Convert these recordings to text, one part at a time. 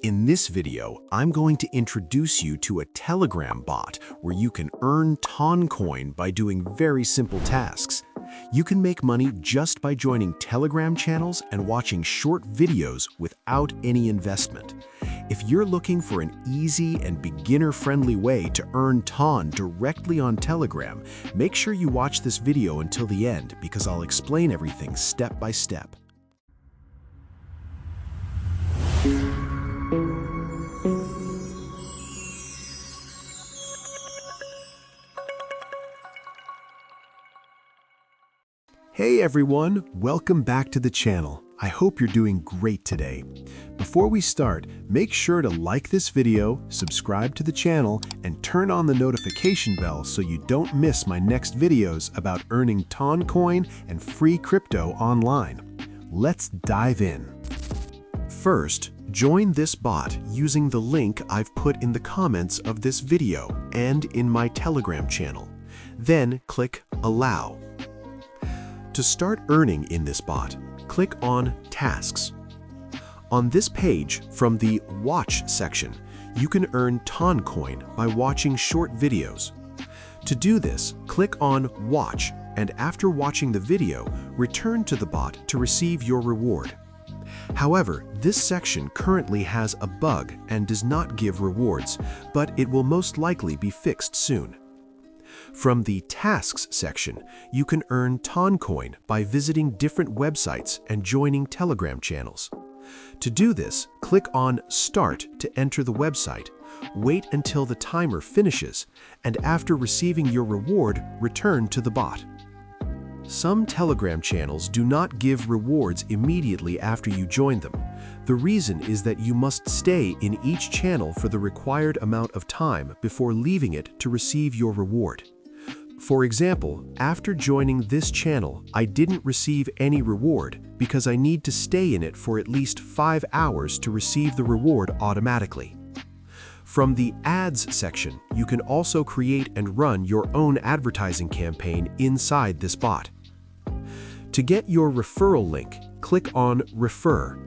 In this video, I'm going to introduce you to a Telegram bot where you can earn Toncoin by doing very simple tasks. You can make money just by joining Telegram channels and watching short videos without any investment. If you're looking for an easy and beginner-friendly way to earn Ton directly on Telegram, make sure you watch this video until the end because I'll explain everything step by step. Hey everyone, welcome back to the channel. I hope you're doing great today. Before we start, make sure to like this video, subscribe to the channel, and turn on the notification bell so you don't miss my next videos about earning Toncoin and free crypto online. Let's dive in. First, join this bot using the link I've put in the comments of this video and in my Telegram channel. Then click Allow. To start earning in this bot, click on Tasks. On this page, from the Watch section, you can earn Toncoin by watching short videos. To do this, click on Watch, and after watching the video, return to the bot to receive your reward. However, this section currently has a bug and does not give rewards, but it will most likely be fixed soon. From the Tasks section, you can earn Toncoin by visiting different websites and joining Telegram channels. To do this, click on Start to enter the website, wait until the timer finishes, and after receiving your reward, return to the bot. Some Telegram channels do not give rewards immediately after you join them. The reason is that you must stay in each channel for the required amount of time before leaving it to receive your reward. For example, after joining this channel, I didn't receive any reward because I need to stay in it for at least 5 hours to receive the reward automatically. From the Ads section, you can also create and run your own advertising campaign inside this bot. To get your referral link, click on Refer.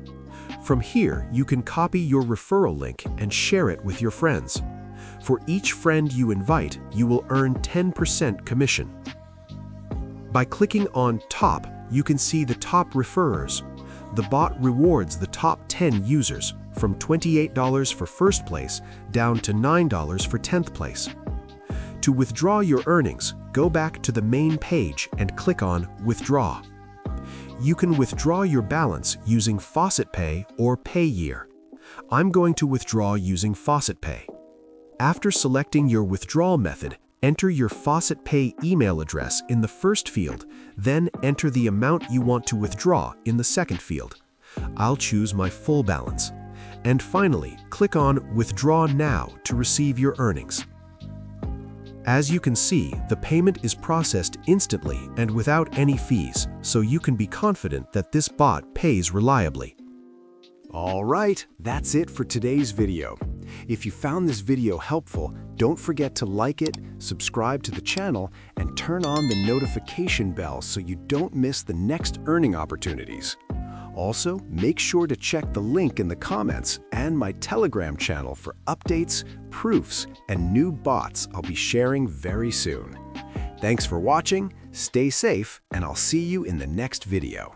From here, you can copy your referral link and share it with your friends. For each friend you invite, you will earn 10% commission. By clicking on Top, you can see the top referrers. The bot rewards the top 10 users, from $28 for first place down to $9 for 10th place. To withdraw your earnings, go back to the main page and click on Withdraw. You can withdraw your balance using FaucetPay or Payeer. I'm going to withdraw using FaucetPay. After selecting your withdrawal method, enter your FaucetPay email address in the first field, then enter the amount you want to withdraw in the second field. I'll choose my full balance. And finally, click on Withdraw Now to receive your earnings. As you can see, the payment is processed instantly and without any fees, so you can be confident that this bot pays reliably. All right, that's it for today's video. If you found this video helpful, don't forget to like it, subscribe to the channel, and turn on the notification bell so you don't miss the next earning opportunities. Also, make sure to check the link in the comments and my Telegram channel for updates, proofs, and new bots I'll be sharing very soon. Thanks for watching, stay safe, and I'll see you in the next video.